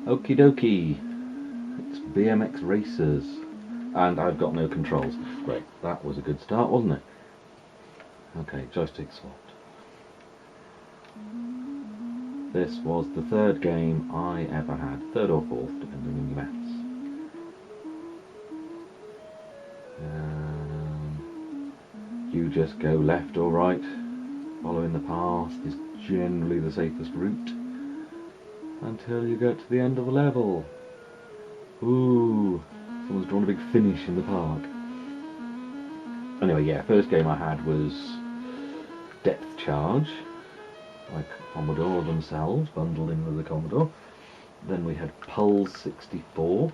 Okie dokie. It's BMX Racers. And I've got no controls. Great. That was a good start, wasn't it? Okay, joystick swapped. This was the third game I ever had. Third or fourth, depending on your maths. You just go left or right. Following the path is generally the safest route. Until you get to the end of the level. Ooh, someone's drawn a big finish in the park. Anyway, yeah, first game I had was Depth Charge, like Commodore themselves, bundled in with the Commodore. Then we had Pulse 64,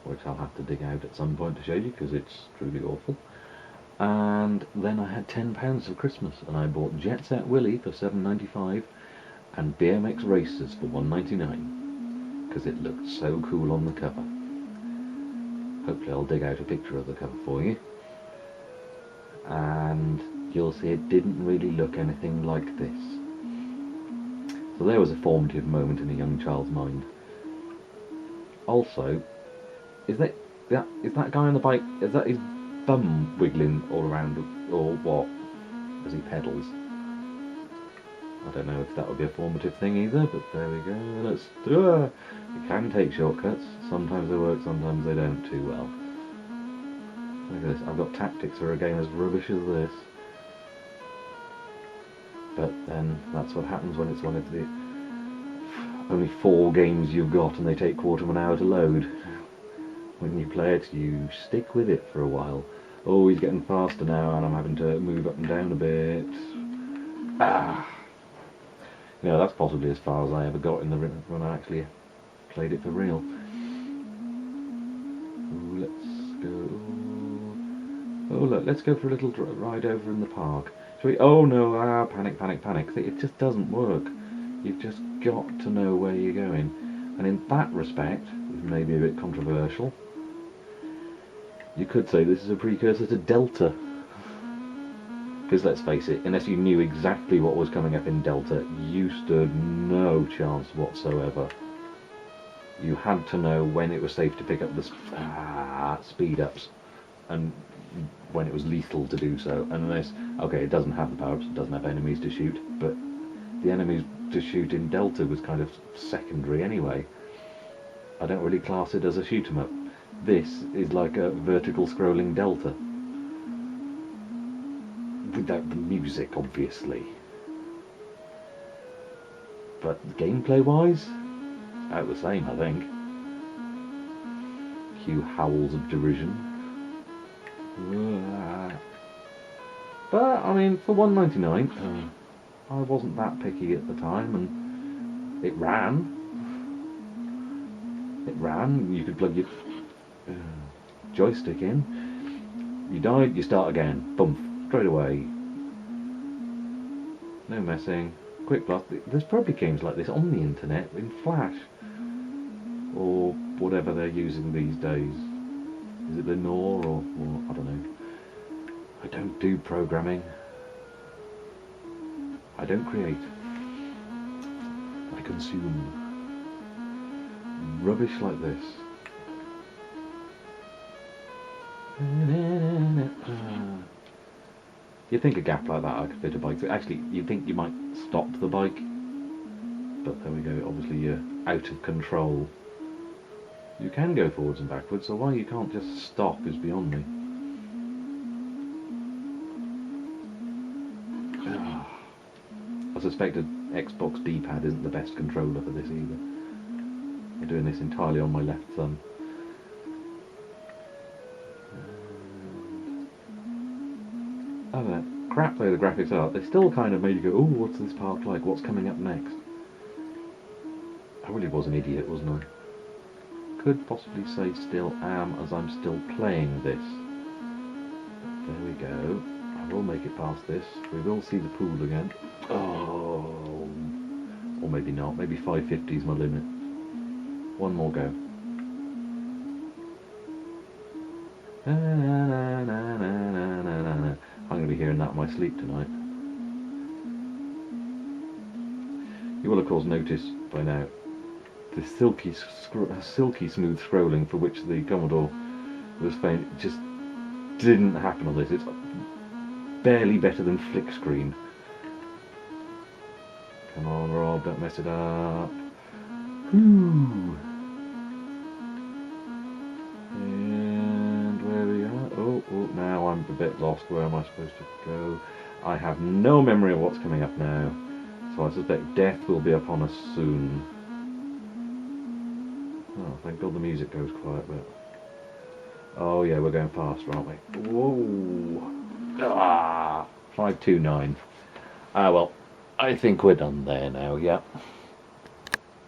which I'll have to dig out at some point to show you because it's truly awful. And then I had £10 for Christmas, and I bought Jet Set Willy for £7.95 and BMX Racers for £1.99 because it looked so cool on the cover. Hopefully I'll dig out a picture of the cover for you. And you'll see it didn't really look anything like this. So there was a formative moment in a young child's mind. Also, is that guy on the bike, is that his bum wiggling all around, or what, as he pedals? I don't know if that would be a formative thing either, but there we go. Let's do it. You can take shortcuts. Sometimes they work, sometimes they don't too well. Look at this. I've got tactics for a game as rubbish as this. But then that's what happens when it's one of the only 4 games you've got and they take quarter of an hour to load. When you play it, you stick with it for a while. Oh, he's getting faster now and I'm having to move up and down a bit. You know, that's possibly as far as I ever got in the when I actually played it for real. Ooh, let's go. Oh look, let's go for a little ride over in the park. Shall we? Oh no! Panic, panic, panic! It just doesn't work. You've just got to know where you're going. And in that respect, which may be a bit controversial, you could say this is a precursor to Delta. Because let's face it, unless you knew exactly what was coming up in Delta, you stood no chance whatsoever. You had to know when it was safe to pick up the speed-ups, and when it was lethal to do so. Unless, okay, it doesn't have the power-ups, it doesn't have enemies to shoot, but the enemies to shoot in Delta was kind of secondary anyway. I don't really class it as a shoot-'em-up. This is like a vertical scrolling Delta. Without the music, obviously. But gameplay-wise, about the same, I think. Cue howls of derision. But, I mean, for £1.99, I wasn't that picky at the time, and it ran. You could plug your joystick in. You died, you start again. Boom. Straight away. No messing. Quick blast. There's probably games like this on the internet in Flash. Or whatever they're using these days. Is it Lenore or I don't know. I don't do programming. I don't create. I consume. Rubbish like this. You'd think a gap like that I could fit a bike through. Actually, you'd think you might stop the bike. But there we go, obviously you're out of control. You can go forwards and backwards, so why you can't just stop is beyond me. I suspect an Xbox D-pad isn't the best controller for this either. I'm doing this entirely on my left thumb. I don't know, crap though the graphics are, they still kind of made you go, oh, what's this park like, what's coming up next? I really was an idiot, wasn't I? Could possibly say still am, as I'm still playing this. There we go, I will make it past this, we will see the pool again. Oh, or maybe not, maybe 550 is my limit. One more go. I'm going to be hearing that in my sleep tonight. You will of course notice by now this silky smooth scrolling for which the Commodore was famed just didn't happen on this. It's barely better than flick screen. Come on, Rob, don't mess it up. Whew. And where we are? Oh, now I'm a bit lost. Where am I supposed to go? I have no memory of what's coming up now, so I suspect death will be upon us soon. Oh, thank God the music goes quiet, but... Oh yeah, we're going faster, aren't we? Whoa! Ah! 529. Ah well, I think we're done there now, yeah.